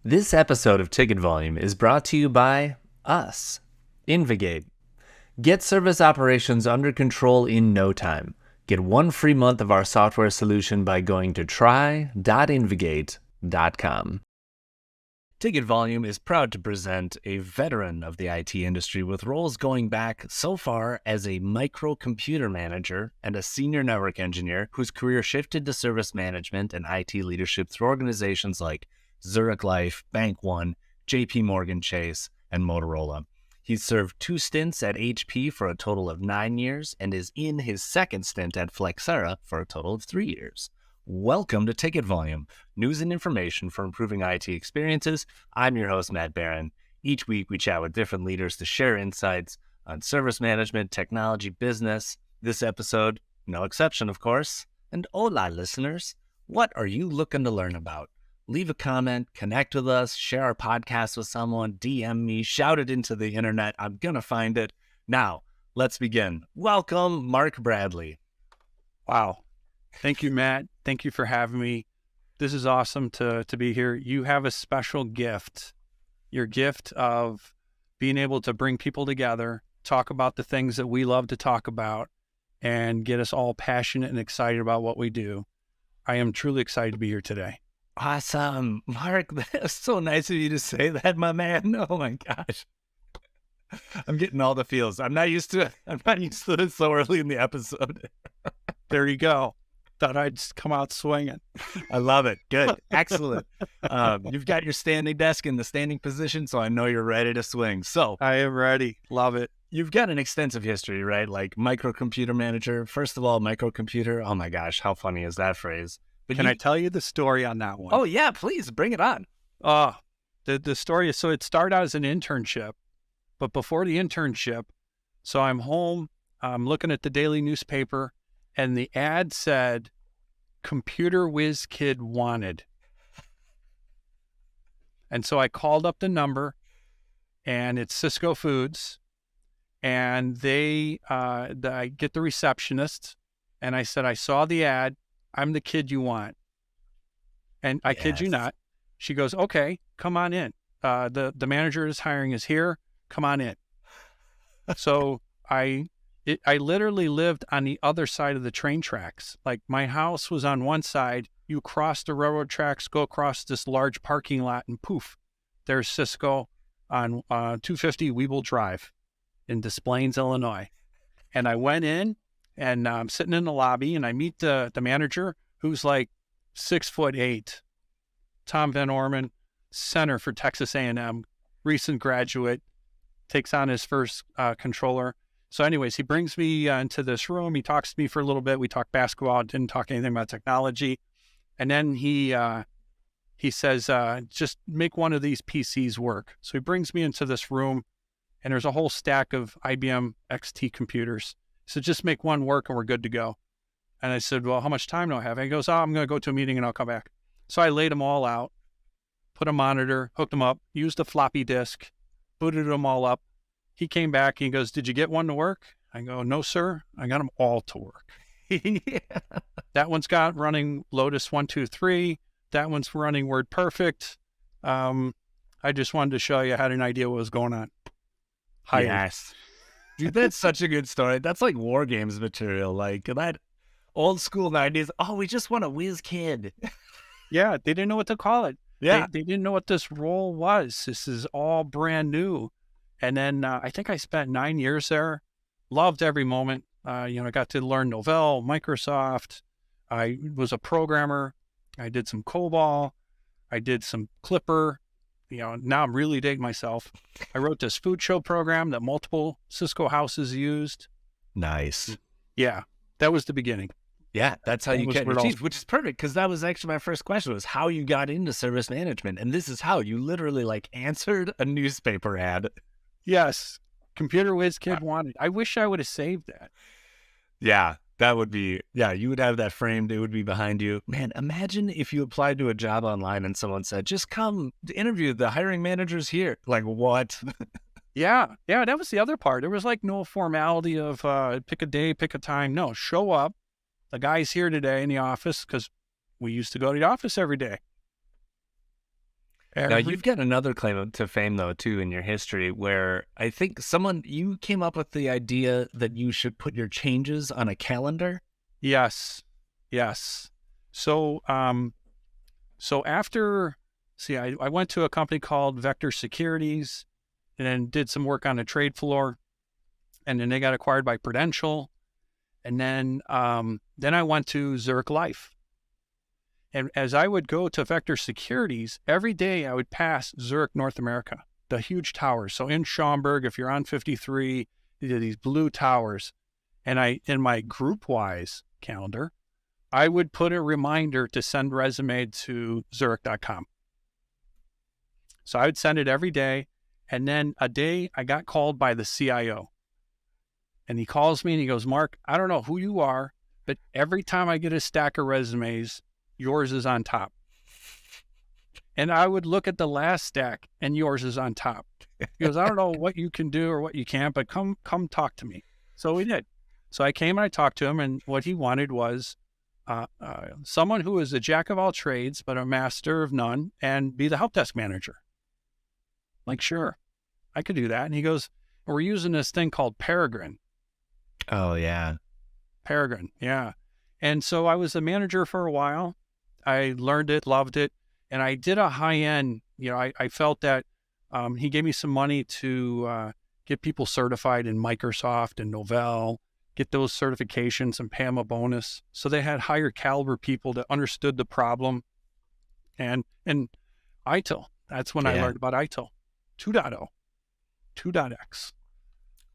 This episode of Ticket Volume is brought to you by us, InvGate. Get service operations under control in no time. Get one free month of our software solution by going to try.invigate.com. Ticket Volume is proud to present a veteran of the IT industry with roles going back so far as a microcomputer manager and a senior network engineer whose career shifted to service management and IT leadership through organizations like Zurich Life, Bank One, JP Morgan Chase, and Motorola. He's served 2 stints at HP for a total of 9 years and is in his second stint at Flexera for a total of 3 years. Welcome to Ticket Volume, news and information for improving IT experiences. I'm your host, Matt Barron. Each week, we chat with different leaders to share insights on service management, technology, business. This episode, no exception, of course. And hola, listeners. What are you looking to learn about? Leave a comment, connect with us, share our podcast with someone, DM me, shout it into the internet. I'm going to find it. Now, let's begin. Welcome, Mark Bradley. Wow. Thank you, Matt. Thank you for having me. This is awesome to be here. You have a special gift, your gift of being able to bring people together, talk about the things that we love to talk about, and get us all passionate and excited about what we do. I am truly excited to be here today. Awesome. Mark, that's so nice of you to say that, my man. Oh my gosh. I'm getting all the feels. I'm not used to it. I'm not used to it so early in the episode. There you go. Thought I'd come out swinging. I love it. Good. Excellent. You've got your standing desk in the standing position, so I know you're ready to swing. So I am ready. Love it. You've got an extensive history, right? Like microcomputer manager. First of all, microcomputer. Oh my gosh, how funny is that phrase? But Can I tell you the story on that one? Oh yeah, please bring it on. The story is, so it started out as an internship, but before the internship, so I'm home, I'm looking at the daily newspaper, and the ad said, "Computer whiz kid wanted." And so I called up the number, and it's Cisco Foods, and I get the receptionist, and I said, "I saw the ad. I'm the kid you want." And I kid you not, she goes, "Okay, come on in. The manager is hiring is here. Come on in." So I literally lived on the other side of the train tracks. Like my house was on one side. You cross the railroad tracks, go across this large parking lot, and poof, there's Cisco on 250 Weeble Drive in Des Plaines, Illinois. And I went in, and I'm sitting in the lobby, and I meet the manager, who's like 6'8", Tom Van Orman, center for Texas A&M, recent graduate, takes on his first controller. So anyways, he brings me into this room. He talks to me for a little bit. We talked basketball, didn't talk anything about technology. And then he says, just make one of these PCs work. So he brings me into this room, and there's a whole stack of IBM XT computers. So just make one work and we're good to go. And I said, "Well, how much time do I have?" And he goes, "Oh, I'm going to go to a meeting and I'll come back." So I laid them all out, put a monitor, hooked them up, used a floppy disk, booted them all up. He came back and he goes, "Did you get one to work?" I go, "No, sir. I got them all to work." Yeah. That one's got running Lotus 123. That one's running WordPerfect. I just wanted to show you I had an idea what was going on. Hi. Yes. Dude, that's such a good story. That's like war games material. Like that old school 90s. Oh, we just want a whiz kid. Yeah, they didn't know what to call it. Yeah. They didn't know what this role was. This is all brand new. And then I think I spent 9 years there. Loved every moment. I got to learn Novell, Microsoft. I was a programmer. I did some COBOL. I did some Clipper. Now I'm really digging myself. I wrote this food show program that multiple Cisco houses used. Nice. Yeah, that was the beginning. Yeah, that's how you get your all... teeth, which is perfect because that was actually my first question was how you got into service management. And this is how you literally answered a newspaper ad. Yes. Computer whiz kid wanted. I wish I would have saved that. Yeah, that would be, you would have that framed. It would be behind you. Man, imagine if you applied to a job online and someone said, "Just come to interview. The hiring manager's here." Like, what? Yeah, that was the other part. There was no formality of pick a day, pick a time. No, show up. The guy's here today in the office because we used to go to the office every day. Now, Every you've got another claim to fame, though, too, in your history, where I think you came up with the idea that you should put your changes on a calendar. Yes, yes. So, so after, see, I went to a company called Vector Securities, and then did some work on the trade floor, and then they got acquired by Prudential, and then I went to Zurich Life. And as I would go to Vector Securities, every day I would pass Zurich North America, the huge towers. So in Schaumburg, if you're on 53, these are these blue towers. And in my group-wise calendar, I would put a reminder to send resume to Zurich.com. So I would send it every day. And then a day I got called by the CIO. And he calls me and he goes, Mark, I don't know who you are, but every time I get a stack of resumes, yours is on top. And I would look at the last stack and yours is on top. He goes, I don't know what you can do or what you can't, but come talk to me. So we did. So I came and I talked to him, and what he wanted was someone who is a jack of all trades, but a master of none, and be the help desk manager. Like, sure, I could do that. And he goes, we're using this thing called Peregrine. Oh, yeah. Peregrine, yeah. And so I was a manager for a while. I learned it, loved it, and I did a high-end, I felt that he gave me some money to get people certified in Microsoft and Novell, get those certifications and pay them a bonus. So they had higher caliber people that understood the problem. And ITIL, that's when I learned about ITIL 2.0, 2.x.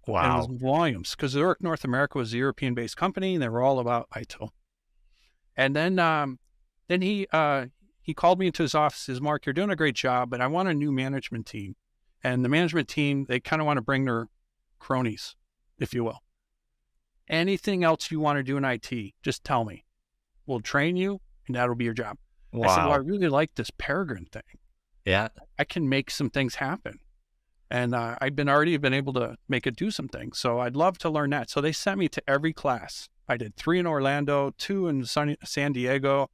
Wow. And it was volumes, because Zurich North America was a European-based company, and they were all about ITIL. And then he called me into his office, says, Mark, you're doing a great job, but I want a new management team. And the management team, they kind of want to bring their cronies, if you will. Anything else you want to do in IT, just tell me. We'll train you, and that'll be your job. Wow. I said, well, I really like this Peregrine thing. Yeah. I can make some things happen. And I've already been able to make it do some things. So I'd love to learn that. So they sent me to every class. I did 3 in Orlando, 2 in San Diego.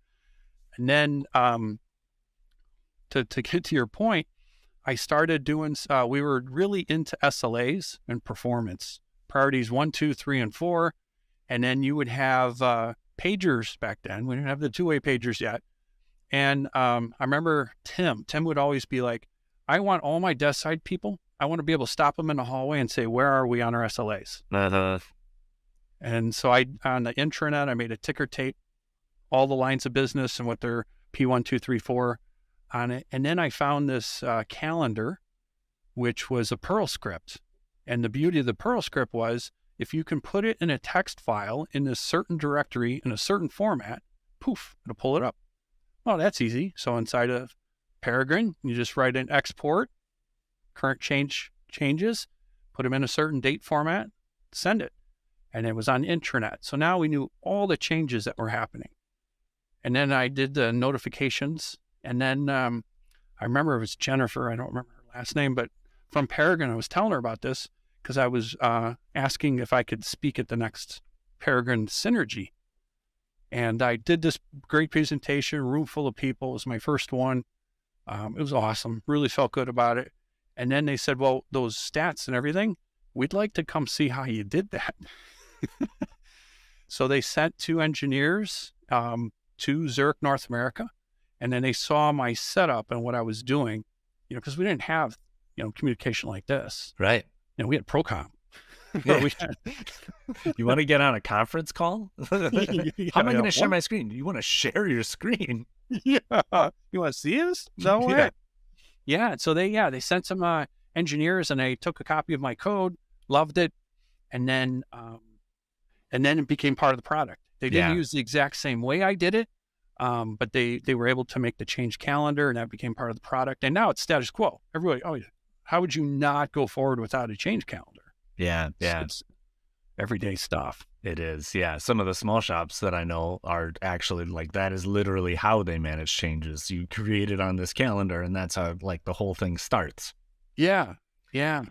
And then to get to your point, I started doing, we were really into SLAs and performance. Priorities 1, 2, 3, and 4. And then you would have pagers back then. We didn't have the two-way pagers yet. And I remember Tim would always be like, I want all my desk side people, I want to be able to stop them in the hallway and say, where are we on our SLAs? Uh-huh. And so on the intranet, I made a ticker tape, all the lines of business and what their P1, 2, 3, 4 on it. And then I found this calendar, which was a Perl script. And the beauty of the Perl script was, if you can put it in a text file in a certain directory in a certain format, poof, it'll pull it up. Oh, that's easy. So inside of Peregrine, you just write an export, current changes, put them in a certain date format, send it. And it was on intranet. So now we knew all the changes that were happening. And then I did the notifications. And then I remember it was Jennifer, I don't remember her last name, but from Peregrine, I was telling her about this because I was asking if I could speak at the next Peregrine Synergy. And I did this great presentation, room full of people. It was my first one. It was awesome. Really felt good about it. And then they said, well, those stats and everything, we'd like to come see how you did that. So they sent 2 engineers to Zurich, North America. And then they saw my setup and what I was doing, because we didn't have, communication like this. Right. We had Procom. Yeah. You want to get on a conference call? How am I going to share my screen? You want to share your screen? Yeah. You want to see us? No way. Yeah. So they sent some engineers, and they took a copy of my code, loved it, and then it became part of the product. They didn't use the exact same way I did it, but they were able to make the change calendar, and that became part of the product. And now it's status quo. Everybody, how would you not go forward without a change calendar? Yeah. It's everyday stuff. It is. Yeah. Some of the small shops that I know are actually like, that is literally how they manage changes. You create it on this calendar, and that's how the whole thing starts. Yeah. Yeah.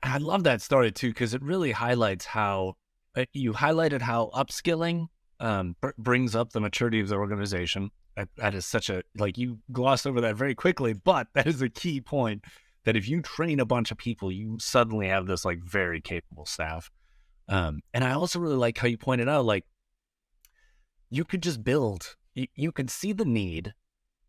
I love that story too, because it really highlights how you highlighted how upskilling brings up the maturity of the organization. that is such a, like, you glossed over that very quickly, but that is a key point, that if you train a bunch of people, you suddenly have this like very capable staff. And I also really like how you pointed out, like, you could just build, you could see the need,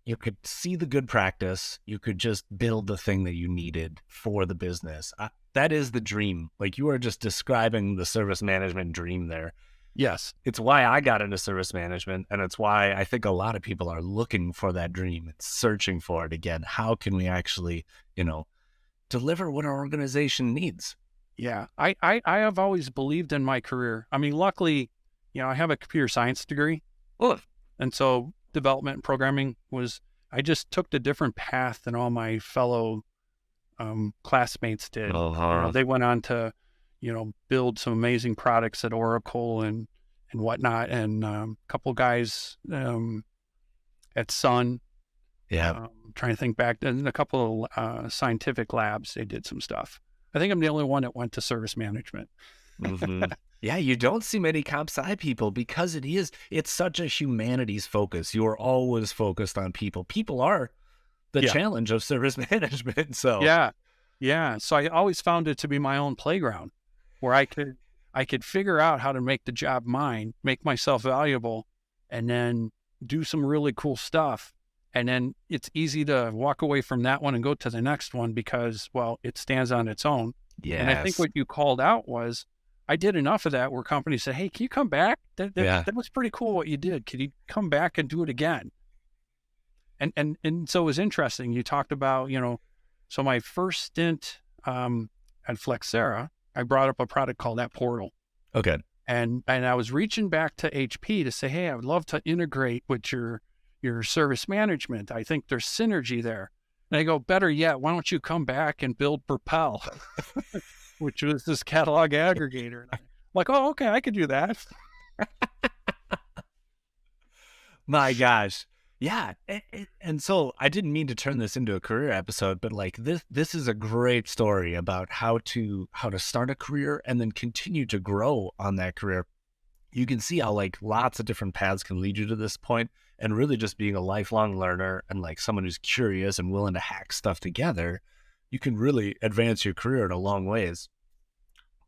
you could see the good practice, you could just build the thing that you needed for the business. That is the dream. Like, you are just describing the service management dream there. Yes. It's why I got into service management, and it's why I think a lot of people are looking for that dream and searching for it again. How can we actually, deliver what our organization needs? Yeah. I have always believed in my career. I mean, luckily, I have a computer science degree. Well, And so development and programming I just took the different path than all my fellow classmates did. They went on to, build some amazing products at Oracle and whatnot. And a couple guys at Sun, yeah. trying to think back, and a couple of scientific labs, they did some stuff. I think I'm the only one that went to service management. Mm-hmm. Yeah, you don't see many comp sci people because it's such a humanities focus. You're always focused on people. People are the Yeah. challenge of service management. So Yeah. Yeah. So I always found it to be my own playground where I could figure out how to make the job mine, make myself valuable, and then do some really cool stuff. And then it's easy to walk away from that one and go to the next one because, well, it stands on its own. yes. And I think what you called out was I did enough of that where companies say, "Hey, can you come back? That was pretty cool what you did. Can you come back and do it again?" And so it was interesting. You talked about, so my first stint at Flexera, I brought up a product called That Portal. Okay. And I was reaching back to HP to say, "Hey, I would love to integrate with your service management. I think there's synergy there." And they go, "Better yet, why don't you come back and build Propel?" which was this catalog aggregator. And I'm like, "Oh, okay, I could do that." My gosh. Yeah. And so I didn't mean to turn this into a career episode, but like this is a great story about how to start a career and then continue to grow on that career. You can see how like lots of different paths can lead you to this point, and really just being a lifelong learner and like someone who's curious and willing to hack stuff together, you can really advance your career in a long ways.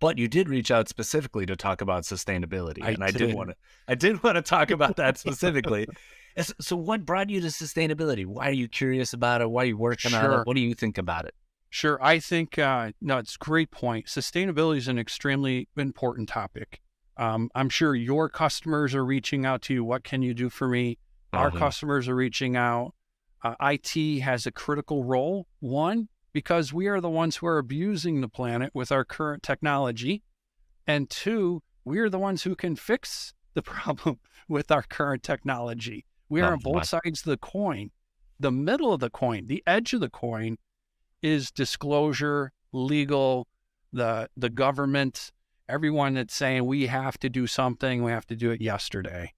But you did reach out specifically to talk about sustainability, and I did want to talk about that specifically. So what brought you to sustainability? Why are you curious about it? Why are you working on Sure. it? What do you think about it? Sure. I think, no, it's a great point. Sustainability is an extremely important topic. I'm sure your customers are reaching out to you. What can you do for me? Our customers are reaching out. IT has a critical role. One, because we are the ones who are abusing the planet with our current technology. And two, we are the ones who can fix the problem with our current technology. We are on both sides of the coin. The middle of the coin, the edge of the coin, is disclosure, legal, the government, everyone that's saying we have to do something, we have to do it yesterday.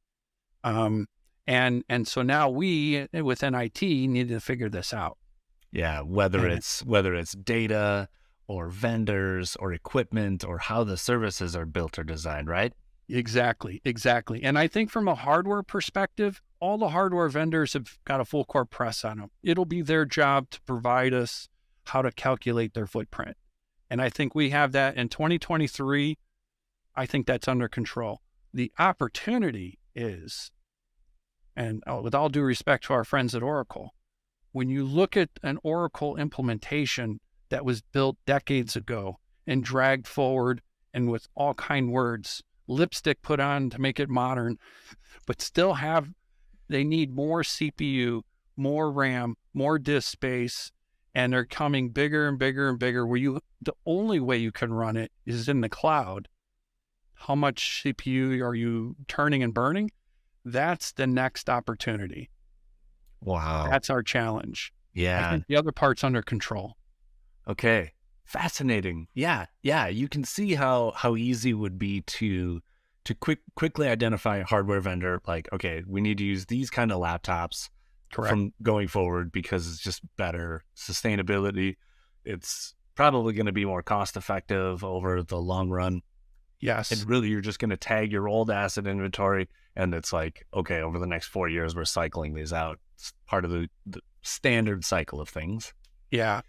And so now we within IT need to figure this out. Yeah, whether it's data or vendors or equipment or how the services are built or designed, right? Exactly. And I think from a hardware perspective, all the hardware vendors have got a full court press on them. It'll be their job to provide us how to calculate their footprint. And I think we have that in 2023. I think that's under control. The opportunity is, and with all due respect to our friends at Oracle, when you look at an Oracle implementation that was built decades ago and dragged forward and with all kind words, lipstick put on to make it modern, but still they need more CPU, more RAM, more disk space, and they're coming bigger and bigger and bigger where the only way you can run it is in the cloud. How much CPU are you turning and burning? That's the next opportunity. Wow. That's our challenge. Yeah. I think the other part's under control. Okay. Fascinating. Yeah. You can see how easy it would be to quickly identify a hardware vendor. Like, okay, we need to use these kind of laptops from going forward because it's just better sustainability. It's probably going to be more cost effective over the long run. Yes. And really, you're just going to tag your old asset inventory, and it's like, okay, over the next 4 years, we're cycling these out. It's part of the standard cycle of things. Yeah.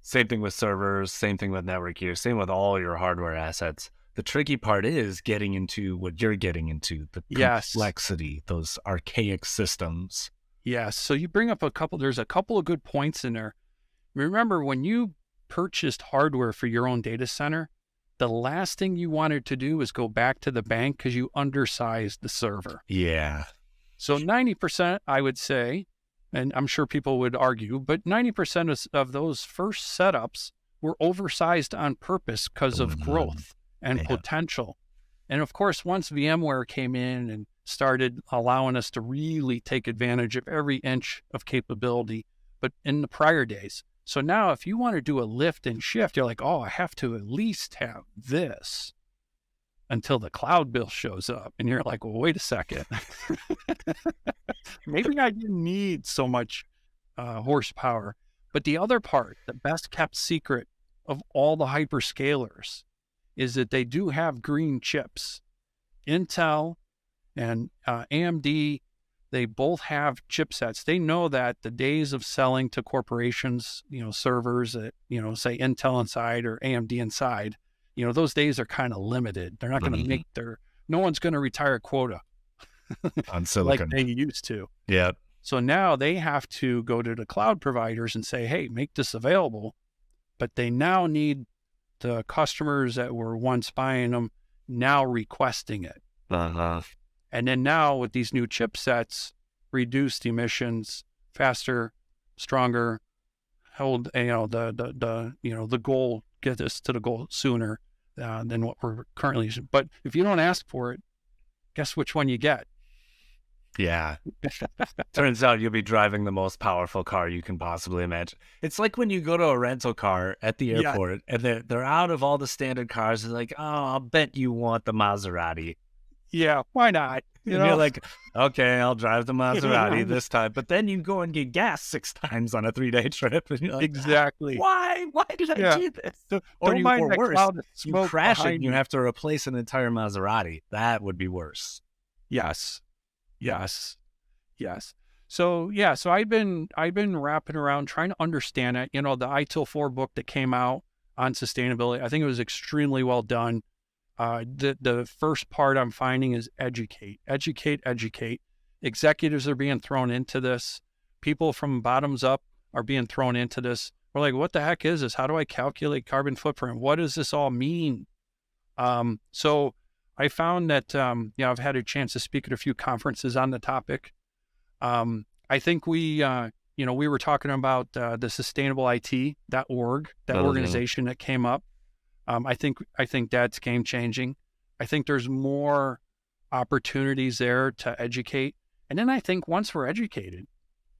Same thing with servers, same thing with network gear, same with all your hardware assets. The tricky part is getting into what you're getting into, the Yes. complexity, those archaic systems. Yes. So you bring up there's a couple of good points in there. Remember, when you purchased hardware for your own data center, the last thing you wanted to do was go back to the bank because you undersized the server. Yeah. So 90%, I would say, and I'm sure people would argue, but 90% of those first setups were oversized on purpose because of growth and Yeah. potential. And of course, once VMware came in and started allowing us to really take advantage of every inch of capability, but in the prior days. So now if you want to do a lift and shift, you're like, oh, I have to at least have this until the cloud bill shows up. And you're like, well, wait a second. Maybe I didn't need so much horsepower. But the other part, the best kept secret of all the hyperscalers, is that they do have green chips. Intel and AMD, they both have chipsets. They know that the days of selling to corporations, servers that, say Intel inside or AMD inside, those days are kind of limited. They're not going to make no one's going to retire quota On like silicon. they used to. Yeah. So now they have to go to the cloud providers and say, hey, make this available. But they now need the customers that were once buying them now requesting it. And then now with these new chipsets, reduced emissions, faster, stronger, hold, the goal, get us to the goal sooner than what we're currently using. But if you don't ask for it, guess which one you get? Yeah. Turns out you'll be driving the most powerful car you can possibly imagine. It's like when you go to a rental car at the airport and they're out of all the standard cars. They're like, oh, I'll bet you want the Maserati. Yeah, why not? And you're like, okay, I'll drive the Maserati this time. But then you go and get gas 6 times on a 3-day trip. And you're like, exactly. Why? Why did I do this? Or Don't mind that worse, cloud of you smoke crash it behind and you you. have to replace an entire Maserati. That would be worse. Yes. So I've been wrapping around trying to understand it. The ITIL 4 book that came out on sustainability, I think it was extremely well done. The first part I'm finding is educate. Executives are being thrown into this. People from bottoms up are being thrown into this. We're like, what the heck is this? How do I calculate carbon footprint? What does this all mean? So I found that, I've had a chance to speak at a few conferences on the topic. I think we were talking about the sustainableIT.org, that organization that came up. I think that's game changing. I think there's more opportunities there to educate. And then I think once we're educated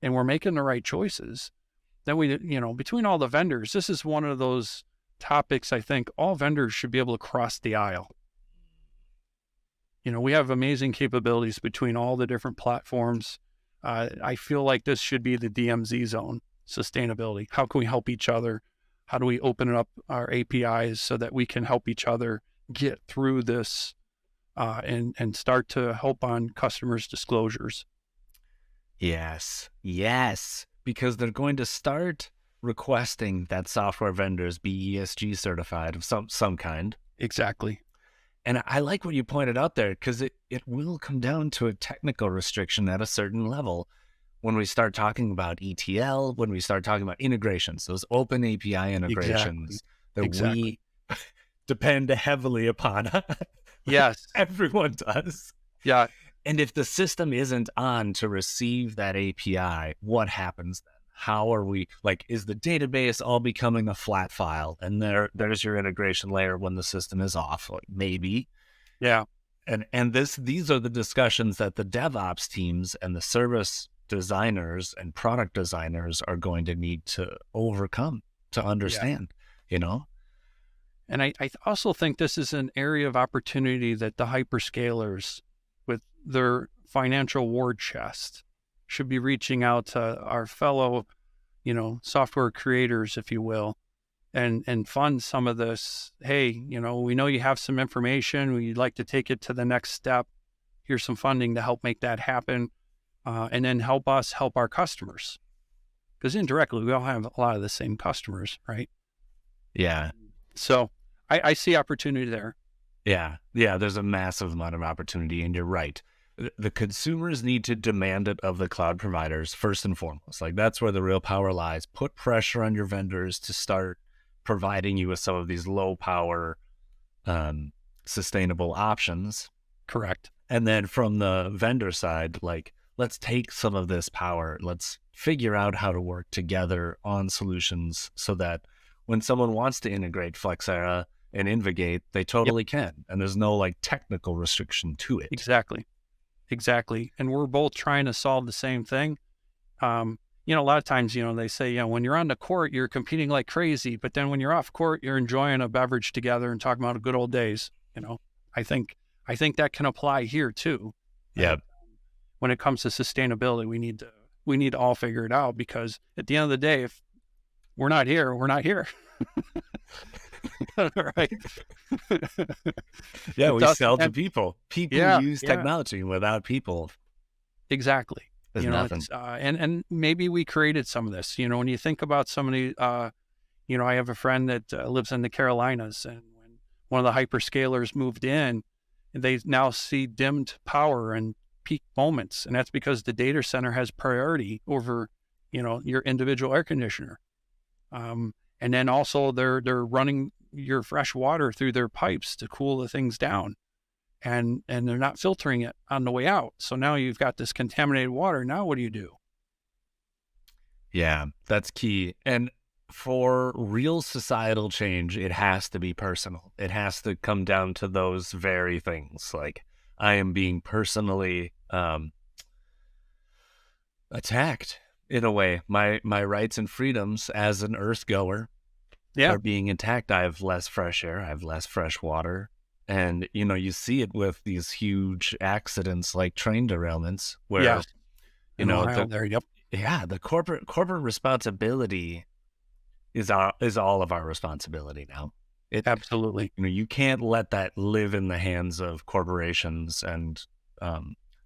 and we're making the right choices, then between all the vendors, this is one of those topics I think all vendors should be able to cross the aisle. We have amazing capabilities between all the different platforms. I feel like this should be the DMZ zone, sustainability. How can we help each other? How do we open up our APIs so that we can help each other get through this and start to help on customers' disclosures? Yes, because they're going to start requesting that software vendors be ESG certified of some kind. Exactly. And I like what you pointed out there, because it will come down to a technical restriction at a certain level when we start talking about ETL, when we start talking about integrations, those open API integrations that we depend heavily upon. Yes. Everyone does. Yeah. And if the system isn't on to receive that API, what happens then? How are we, is the database all becoming a flat file? And there's your integration layer when the system is off, maybe. Yeah. And these are the discussions that the DevOps teams and the service designers and product designers are going to need to overcome, to understand, And I also think this is an area of opportunity that the hyperscalers, with their financial war chest, should be reaching out to our fellow, software creators, if you will, and fund some of this. Hey, we know you have some information. We'd like to take it to the next step. Here's some funding to help make that happen. And then help us help our customers. Because indirectly, we all have a lot of the same customers, right? Yeah. So I see opportunity there. Yeah. Yeah. There's a massive amount of opportunity, and you're right. The consumers need to demand it of the cloud providers first and foremost. Like, that's where the real power lies. Put pressure on your vendors to start providing you with some of these low power, sustainable options. Correct. And then from the vendor side, like, let's take some of this power. Let's figure out how to work together on solutions so that when someone wants to integrate Flexera and InvGate, they Yep. totally can. And there's no like technical restriction to it. Exactly. And we're both trying to solve the same thing. A lot of times, they say, when you're on the court, you're competing like crazy, but then when you're off court, you're enjoying a beverage together and talking about the good old days. I think that can apply here too. Yeah. When it comes to sustainability, we need to all figure it out, because at the end of the day, if we're not here, we're not here. Right. Yeah, we sell to people. People use technology. Without people, exactly. There's nothing. And maybe we created some of this. When you think about somebody, I have a friend that lives in the Carolinas, and when one of the hyperscalers moved in, they now see dimmed power and peak moments, and that's because the data center has priority over, your individual air conditioner. And then also they're running your fresh water through their pipes to cool the things down, and they're not filtering it on the way out. So now you've got this contaminated water. Now what do you do? Yeah, that's key. And for real societal change, it has to be personal. It has to come down to those very things. Like, I am being personally attacked in a way. My rights and freedoms as an earth goer are being attacked. I have less fresh air. I have less fresh water. And, you see it with these huge accidents like train derailments where, the corporate responsibility is all of our responsibility now. Absolutely. You can't let that live in the hands of corporations and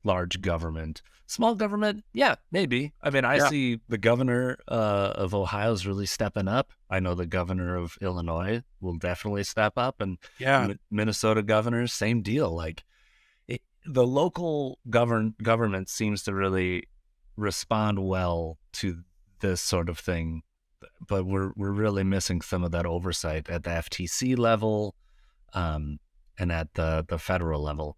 large government. Small government, yeah, maybe. I mean, I see the governor of Ohio is really stepping up. I know the governor of Illinois will definitely step up, and Minnesota governor, same deal. Like, the local government seems to really respond well to this sort of thing, but we're really missing some of that oversight at the FTC level, and at the federal level,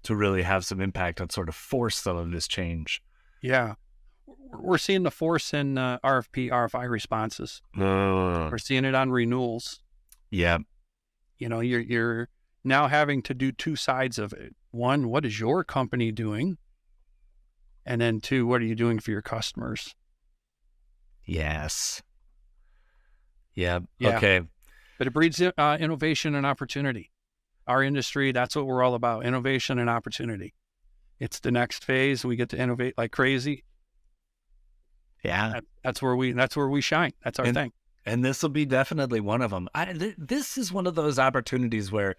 to really have some impact on sort of force some of this change. Yeah. We're seeing the force in RFP, RFI responses. We're seeing it on renewals. Yeah. You're now having to do two sides of it. One, what is your company doing? And then two, what are you doing for your customers? Yes. Yeah. Okay. But it breeds innovation and opportunity. Our industry, that's what we're all about: innovation and opportunity. It's the next phase. We get to innovate like crazy. Yeah. That's where we shine. That's our thing. And this will be definitely one of them. This is one of those opportunities where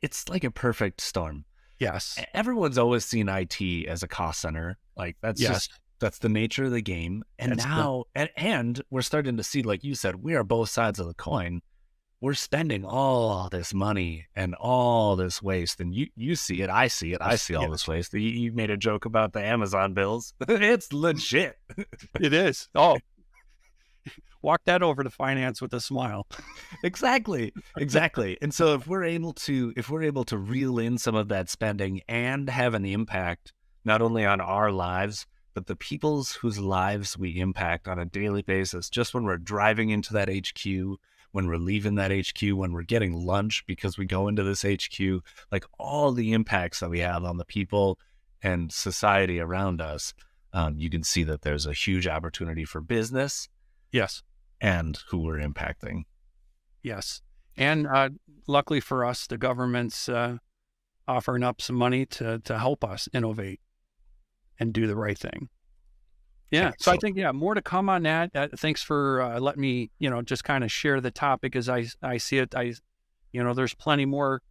it's like a perfect storm. Yes. Everyone's always seen IT as a cost center. Like, that's the nature of the game. And and we're starting to see, like you said, we are both sides of the coin. We're spending all this money and all this waste, and you see it, I see it, I see all this waste. You made a joke about the Amazon bills. It's legit. It is. Oh, walk that over to finance with a smile. Exactly. And so if we're able to reel in some of that spending and have an impact not only on our lives, but the people's whose lives we impact on a daily basis, just when we're driving into that HQ, when we're leaving that HQ, when we're getting lunch because we go into this HQ, like, all the impacts that we have on the people and society around us, you can see that there's a huge opportunity for business. Yes. And who we're impacting. Yes. And luckily for us, the government's offering up some money to help us innovate and do the right thing. Yeah. So I So think, more to come on that. Thanks for letting me, just kind of share the topic as I see it. There's plenty more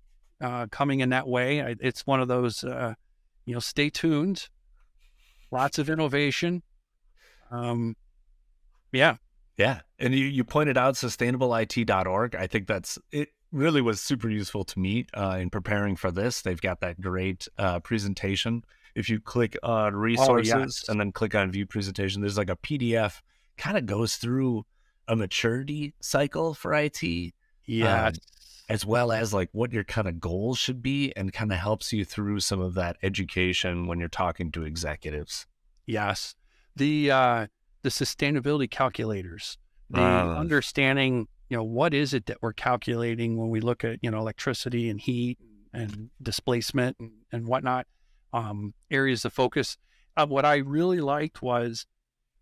coming in that way. It's one of those, stay tuned, lots of innovation. Um, yeah. yeah. And you pointed out sustainableIT.org. I think it really was super useful to me in preparing for this. They've got that great presentation. If you click on Oh, resources yes. and then click on view presentation, there's like a PDF kind of goes through a maturity cycle for IT, Yes. um, as well as like what your kind of goals should be, and kind of helps you through some of that education when you're talking to executives. Yes. The sustainability calculators, the Uh, understanding, what is it that we're calculating when we look at, electricity and heat and displacement and whatnot, areas of focus. What I really liked was,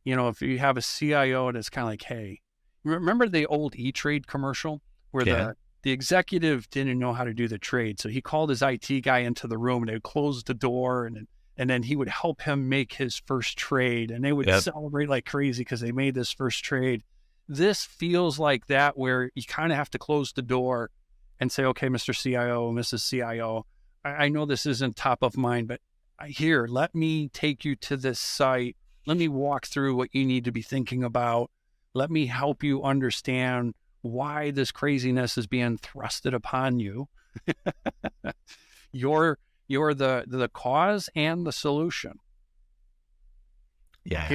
if you have a CIO and it's kind of like, hey, remember the old E-Trade commercial where yeah. the executive didn't know how to do the trade. So he called his IT guy into the room and they would close the door and then he would help him make his first trade and they would Yep. celebrate like crazy because they made this first trade. This feels like that where you kind of have to close the door and say, okay, Mr. CIO, Mrs. CIO, I know this isn't top of mind, but here, let me take you to this site. Let me walk through what you need to be thinking about. Let me help you understand why this craziness is being thrusted upon you. you're you're the cause and the solution. Yeah.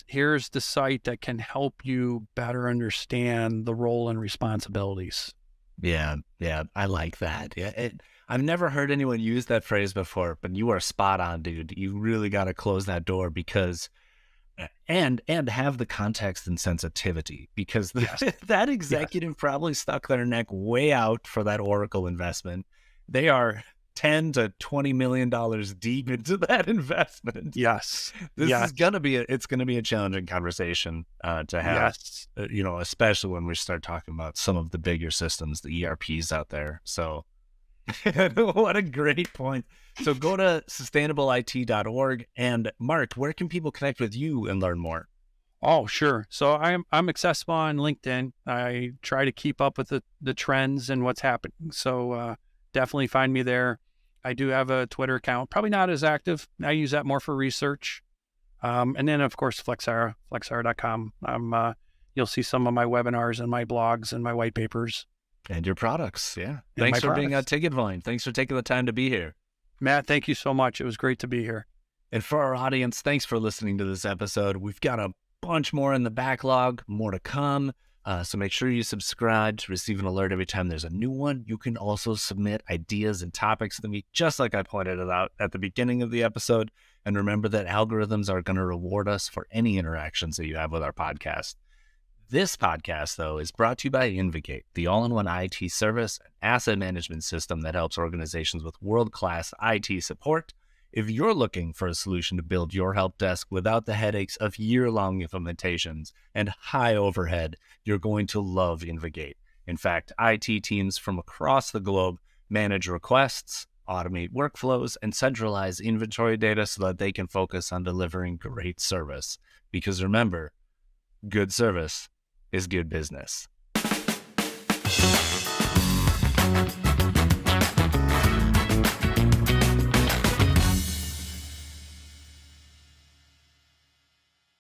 Here's the site that can help you better understand the role and responsibilities. Yeah, yeah, I like that. Yeah, I've never heard anyone use that phrase before, but you are spot on, dude. You really got to close that door because, and have the context and sensitivity because Yes. that Yes. executive probably stuck their neck way out for that Oracle investment. They are $10 to $20 million deep into that investment. Yes. This is Yes. it's gonna be a challenging conversation to have, Yes. especially when we start talking about some of the bigger systems, the ERPs out there. So, what a great point. So, go to sustainableIT.org. And Mark, where can people connect with you and learn more? Oh, sure. So I'm accessible on LinkedIn. I try to keep up with the trends and what's happening. So definitely find me there. I do have a Twitter account, probably not as active. I use that more for research. And then of course Flexera, flexera.com. You'll see some of my webinars and my blogs and my white papers And your products. Yeah. and my Thanks for being on products. Ticket Volume. Thanks for taking the time to be here. Matt, thank you so much. It was great to be here. And for our audience, thanks for listening to this episode. We've got a bunch more in the backlog, more to come. So make sure you subscribe to receive an alert every time there's a new one. You can also submit ideas and topics to me, just like I pointed it out at the beginning of the episode. And remember that algorithms are going to reward us for any interactions that you have with our podcast. This podcast, though, is brought to you by InvGate, the all-in-one IT service and asset management system that helps organizations with world-class IT support. If you're looking for a solution to build your help desk without the headaches of year-long implementations and high overhead, you're going to love InvGate. In fact, IT teams from across the globe manage requests, automate workflows, and centralize inventory data so that they can focus on delivering great service. Because remember, good service is good business.